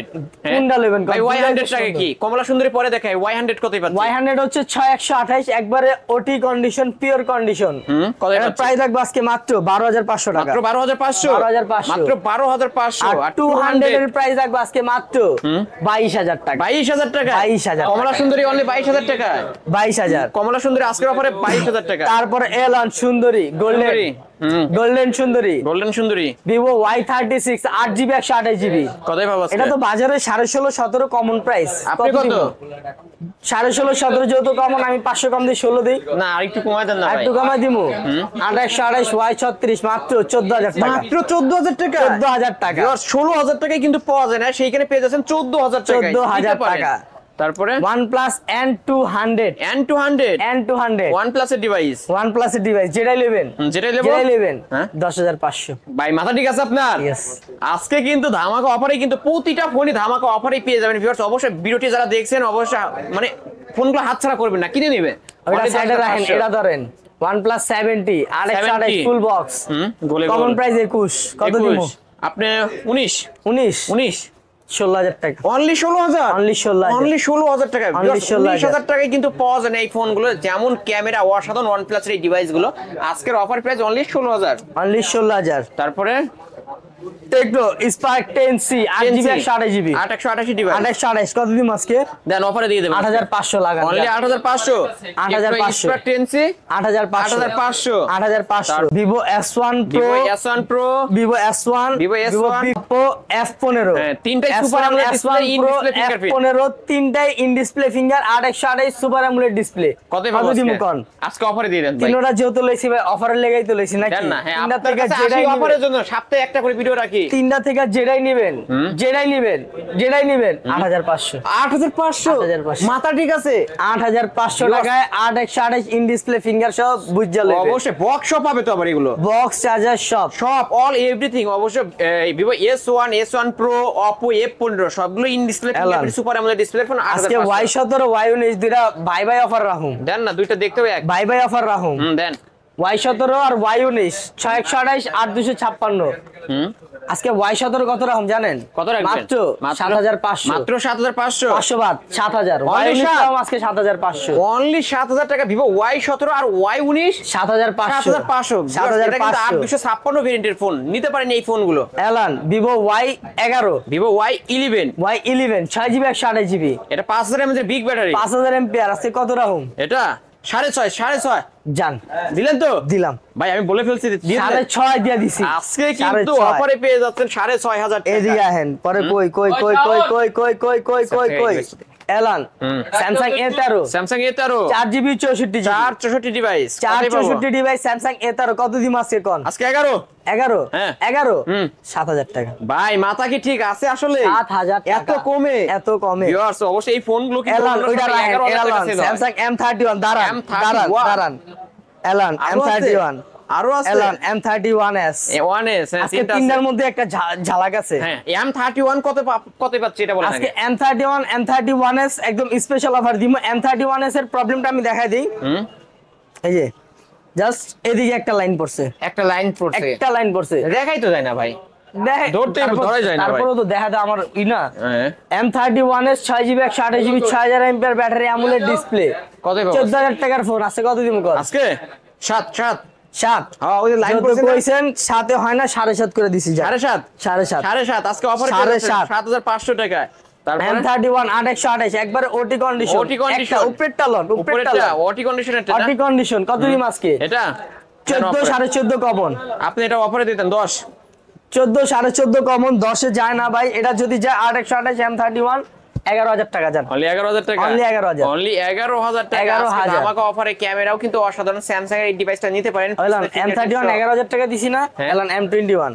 কোনটা নেবেন ভাই Y100 টাকা কি কমলা সুন্দরী পরে দেখাই Y100 কতই পাচ্ছি? Y100 হচ্ছে 6128 একবারে ওটি কন্ডিশন পিওর কন্ডিশন কত এর প্রাইস থাকবে আজকে মাত্র 12,500 টাকা মাত্র 12,500 মাত্র 12,500 আর 200 এর প্রাইস থাকবে আজকে মাত্র 22,000 টাকা 22,000 টাকা 22,000 কমলা সুন্দরী অনলি 22,000 টাকা 22,000 কমলা সুন্দরী আজকের অফারে 22,000 টাকা তারপরে এলন সুন্দরী গোল্ডেন সুন্দরী Vivo Y36 8GB 128GB কতই পাবো এটা তো বাজারে 16.5 17 কমন প্রাইস আপনি কত? 16.5 17 যেহেতু কমন আমি 500 কম দিয়ে 16 দেই না আর একটু কমায় দেন না ভাই একটু কমাই দিমু 28 Y36 মাত্র 14,000 টাকা মাত্র 14,000 টাকা 14,000 টাকা 16,000 টাকায় কিন্তু পাওয়া যায় না সেইখানে পেয়ে যাচ্ছেন 14,000 টাকা 14,000 টাকা তারপরে OnePlus N200 N200 OnePlus এর ডিভাইস OnePlus এর ডিভাইস যেটাই নেবেন যেটাই নেবেন 10,500 ভাই মাথা ঠিক আছে আপনার Yes. আজকে কিন্তু ধামাকা অফারে কিন্তু প্রতিটা ফোনই ধামাকা অফারে পেয়ে যাবেন ভিউয়ার্স অবশ্যই ভিডিওটি যারা দেখছেন অবশ্যই মানে ফোনগুলো হাতছাড়া করবেন না, কিনে নেবেন। ওটা সাইডে রাখেন, এটা ধরেন OnePlus 70 828 full box, common price 21, কত দিমু আপনি? 19 19 16,000 টাকা, অনলি 16,000, অনলি 16,000, অনলি 16,000 টাকা। Only 16,000 টাকায় কিন্তু পাওয়া যায় না এই ফোনগুলো, যেমন ক্যামেরা অসাধারণ OnePlus এর এই ডিভাইসগুলো। আজকের অফার প্রাইস অনলি 16,000। অনলি 16,000। তারপরে Tecno Spark 10C 8GB 128GB 828 device, 28 কত দিমু আজকে? দেন অফারে দিয়ে দেবেন 8,500 লাগান, only 8,500। 8,500 spark 10C 8,500। 8,500। Vivo S1 Pro, Vivo S1 Pro, Vivo S1, Vivo S1, Vivo F15, হ্যাঁ, তিনটাই S1, super AMOLED S1 display, in Pro, display fingerprint. F15 তিনটাই in display finger 828 super AMOLED display. কত দিমু কোন? আজকে অফারে দিয়ে দেন ভাই। তিনটা যেহেতু লইছি ভাই, অফারের লেগাই তো লইছি নাকি? দেন না, হ্যাঁ, তিনটা আপনার থেকে কাছে যেটাই আসি নিবেন, অফারের জন্য সপ্তাহে একটা করে ভিডিও রাখি। তিনটা থেকে যেটাই নিবেন 8,500 8,500 মাথা ঠিক আছে? 8,500 টাকায় 828 ইন ডিসপ্লে ফিঙ্গার সব বুঝা লইবে। অবশ্যই বক্স পাবে তো আবার এগুলো, বক্স চার্জার সব সব অল এভরিথিং। অবশ্যই Vivo S1, S1 Pro, Oppo F15 সবগুলো in display fingerprint super AMOLED display phone. আজকে Y17 Y19 দুইটা বাই বাই অফার রাখুন। দেন না, দুইটা দেখতে হবে এক। বাই বাই অফার রাখুন। দেন Y17 আর Y19 6128 8256। আজকে Y17 কত রাখুন জানেন? কত রাখবেন? মাত্র 7,500, মাত্র 7,500। 500 বাদ 7,000। Only Y19 7? দাম আজকে 7,500, অনলি 7,000 টাকা Vivo Y17 আর Y19 7,500 7,500। এটা কিন্তু 8,256 ভেরিয়েন্টের ফোন, নিতে পারেন এই ফোনগুলো। এলান Vivo Y11, Vivo Y11, Y11 6GB 128GB, এটা 5,000 mAh বিগ ব্যাটারি, 5,000 এমপিআর। আজকে কত রাখুন? এটা 6.5 জান দিলেন তো? দিলাম ভাই আমি বলে ফেলছি, দিয়ে দিলেন। 6.5 দিয়ে দিছি। আজকে কিন্তু 6.5 অফারে পেয়ে যাচ্ছেন 6,500 টাকা। এদিকে আহেন পরে কই এলান Samsung A13, Samsung A13 4GB 64GB 464 device, 464 device Samsung A13 কত দিম আজকে কোন? আজকে 11 11 হ্যাঁ। 11 হুম। 7,000 টাকা। ভাই মাথা কি ঠিক আছে আসলে? 7,000 টাকা এত কমে? এত কমে ভিউয়ার্স অবশ্যই এই ফোনগুলো কি এলান ওইটা রাখেন, এলান স্যামসাং M31 দাঁড়ান M31 দাঁড়ান এলান M31 আরো আছে এলান M31s। A1s আজকে তিনটার মধ্যে একটা ঝালাক আছে। হ্যাঁ, M31 কত পাচ্ছি এটা বলেন আজকে আগে। M31s একদম স্পেশাল অফার দিমু। M31s এর প্রবলেমটা আমি দেখাই দিই। এই যে জাস্ট এদিকে একটা লাইন পড়ছে, একটা লাইন পড়ছে, একটা লাইন পড়ছে, দেখাই তো যায় না ভাই, ধরাই যায় না ভাই। তারপরে তো দেখা যায় আমার না। হ্যাঁ। M31s 6GB 128GB 6,000 mAh battery AMOLED display, কত পাবো? 14,000 টাকার ফোন। আছে কত দিমু কর? আজকে 7 7। হ্যাঁ, ওই যে লাইন যত পড়ছে না? কইছেন 7 হয় না, 7.5 করে দিছি। যা 7.5 7.5 আজকে অফারে 7.5 7,500 টাকা। তারপরে M31 828 একবার ওটি কন্ডিশন, OT condition। একটা উপরেরটা লন, উপরেরটা উপরেরটা লন, ওটি কন্ডিশনের এটা ওটি কন্ডিশন কত দিম আজকে? এটা 14 14.5 কমন। আপনি এটা অফারে দিতেন 10, 14 14.5 কমন 10 এ যায় না ভাই। এটা যদি যায় 828 M31 11,000 টাকা যান। অনলি 11,000 টাকা, Only 11,000, অনলি 11,000 টাকা। 11,000 আমাকে অফারে ক্যামেরাও কিন্তু অসাধারণ, স্যামসাং এর এই ডিভাইসটা নিতে পারেন। এলান M31 11,000 টাকা দিছি না? হ্যাঁ। এলান M21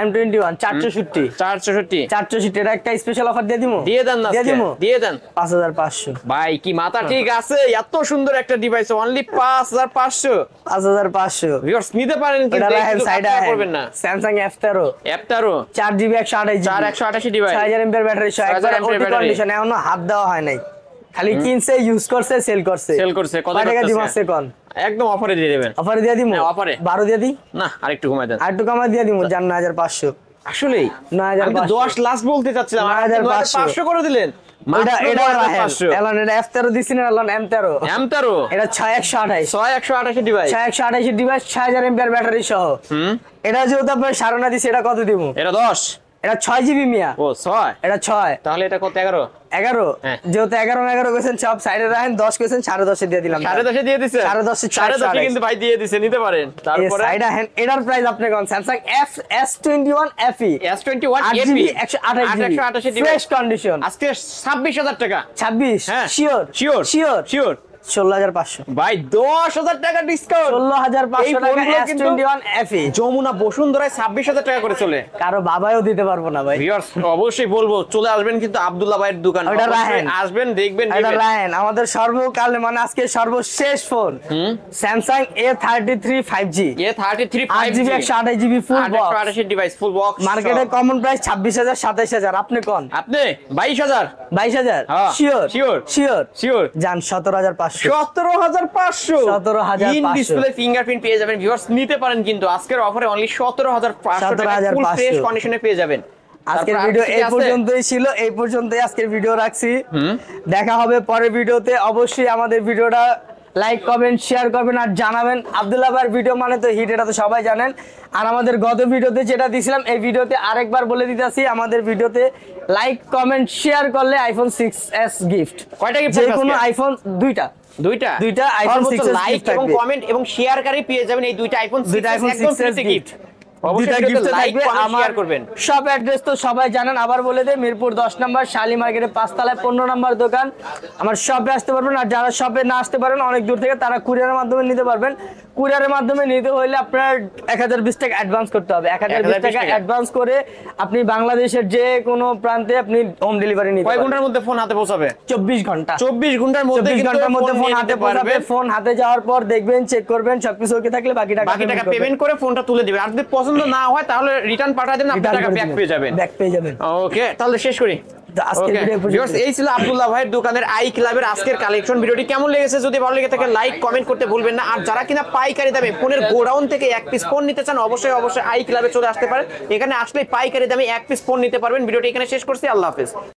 M21 464 464 এটা একটা স্পেশাল অফার দিয়ে দিমু। দিয়ে দেন না দিয়ে আজকে, দিমু দিয়ে দেন 5,500 ভাই। কি মাথা ঠিক আছে? এত সুন্দর একটা ডিভাইস অনলি 5,500। 5,500 ভিউয়ার্স নিতে পারেন, এটা কিন্তু রাখেন একটু সাইডে কাজ করবেন না। Samsung F13 F13 4GB 128GB 4,128 device, 6,000 mAh battery সহ 6,000 একবার mAh ওটি ব্যাটারি। কন্ডিশন, এখনো হাত দেওয়া হয় নাই, খালি কিনছে, ইউজ করছে, সেল করছে। সেল করছে। কত কয় টাকা করতেছে? দিম আজকে কোন? একদম অফারে দিয়ে দিবেন। অফারে দিয়ে দিমু? হ্যাঁ, অফারে। 12 দিয়ে দিই না, আরেকটু কমায় দেন। আর একটু কমাই দিয়ে দিমু, জান 9,500। আসলেই 9,500 আমি তো 10 লাস্ট বলতে চাচ্ছিলাম, আর আপনি 9,500 500 করে দিলেন। এটা এটা রাখেন 500 এলান, এটা F13 দিছি না? এলান M13 এটা 6128 6128 ডিভাইস, 6128 ডিভাইস 6,000 mAh ব্যাটারি সহ। এটা যেহেতু আপনার সারনা দিছি, এটা কত দিমু? এটা 10, এটা 6GB মিয়া, ও 6, এটা 6। তাহলে এটা কত? 11 11 যেহেতু 11 কইছেন, সব সাইডে রাখেন, 10 কইছেন, 10.5 দিয়ে দিলাম। 10.5 দিয়ে দিছে, 10.5 10.5 কিন্তু ভাই দিয়ে দিছে, নিতে পারেন। তারপরে সাইডে রাখেন, এটার প্রাইস আপনি কোন? Samsung S21 FE S21 8GB FE 128GB device fresh condition আজকে 26,000 টাকা। 26 হ্যাঁ। শিওর শিওর শিওর শিওর 16,500 ভাই 10,000 টাকা ডিসকাউন্ট। 16,500 টাকা S21 FE যমুনা বসুন্ধরায় 26,000 টাকা করে চলে। কারো বাবাও দিতে পারবো না ভাই। ভিউয়ার্স অবশ্যই বলবো চলে আসবেন কিন্তু আব্দুল্লাহ ভাইয়ের দোকান, ওটা অবশ্যই রাহেন। আসবেন দেখবেন এটা নেবেন। রায়ন আমাদের সর্বকালে মানে আজকে সর্বশেষ phone Samsung A33 5G A33 8GB 128GB full box 128 device full box মার্কেটে কমন প্রাইস 26,000 27,000 আপনি কোন আপনি 22,000 22,000 হ্যাঁ, শিওর sure, শিওর শিওর জান 17,500 17,500 17,500 ইন ডিসপ্লে ফিঙ্গারপ্রিন্ট পেয়ে যাবেন। ভিউয়ার্স নিতে পারেন কিন্তু আজকের অফারে অনলি 17,500 টাকা ফুল 17,500 ফ্রেশ কন্ডিশনে পেয়ে যাবেন। আজকের তারপর ভিডিও আর কি এই আছে? পর্যন্তই ছিল, এই পর্যন্তই আজকের ভিডিও রাখছি। দেখা হবে পরের ভিডিওতে। অবশ্যই আমাদের ভিডিওটা লাইক কমেন্ট শেয়ার করবেন আর জানাবেন। আব্দুল্লাহ ভাইয়ের ভিডিও মানে তো হিট, এটা তো সবাই জানেন। আর আমাদের গত ভিডিওতে যেটা দিছিলাম এই ভিডিওতে আরেকবার বলে দিতেছি, আমাদের ভিডিওতে লাইক কমেন্ট শেয়ার করলে আইফোন 6s গিফট। কয়টা gift যে থাকবে কোনো আজকে? আইফোন দুইটা iPhone 6s লাইক gift এবং থাকবে। কমেন্ট এবং শেয়ারকারী পেয়ে যাবেন এই দুইটা আইফোন 6s একদম ফ্রিতে গিফট। দুইটা অবশ্যই গিফট লাইক থাকবে। কমেন্ট আমার শেয়ার করবেন। সব অ্যাড্রেস তো সবাই জানেন, আবার বলে দেই, মিরপুর 10 নম্বর শালি মার্কেটে 5 তলায় 15 নম্বর দোকান। আমার শপে আসতে পারবেন, আর যারা শপে না আসতে পারেন অনেক দূর থেকে, তারা কুরিয়ারের মাধ্যমে নিতে পারবেন। কুরিয়ারের মাধ্যমে নিতে হলে আপনার 1020 টাকা অ্যাডভান্স করতে হবে। 1020 টাকা অ্যাডভান্স করে আপনি বাংলাদেশের যে কোনো প্রান্তে আপনি হোম ডেলিভারি নিতে কয় পারবেন। ঘন্টার মধ্যে ফোন হাতে পৌঁছাবে? 24 ঘন্টা 24 ঘন্টার মধ্যে 24 কিন্তু ঘন্টার মধ্যে ফোন নিয়ে হাতে নিতে পৌঁছাবে। পারবেন। ফোন হাতে যাওয়ার পর দেখবেন, চেক করবেন, সবকিছু ওকে থাকলে বাকি টাকা পেমেন্ট করে ফোনটা তুলে দিবেন। আর যদি পছন্দ না হয় তাহলে রিটার্ন পাঠিয়ে দেন, আপনি টাকা ব্যাক পেয়ে যাবেন। ব্যাক পেয়ে যাবেন। ওকে, তাহলে শেষ করি। আজকের ভিডিও পর্যন্ত। ভিউয়ার্স এই ছিল আব্দুল্লাহ ভাইয়ের দোকানের আই ক্লাবের আজকের কালেকশন। ভিডিওটি কেমন লেগেছে যদি ভালো লেগে থাকে লাইক কমেন্ট করতে ভুলবেন না। আর যারা কিনা পাইকারি দামে ফোনের গোডাউন থেকে এক পিস ফোন নিতে চান অবশ্যই আই ক্লাবে চলে আসতে পারেন। এখানে আসলে পাইকারি দামে এক পিস ফোন নিতে পারবেন। ভিডিওটি এখানে শেষ করছি। আল্লাহ হাফেজ।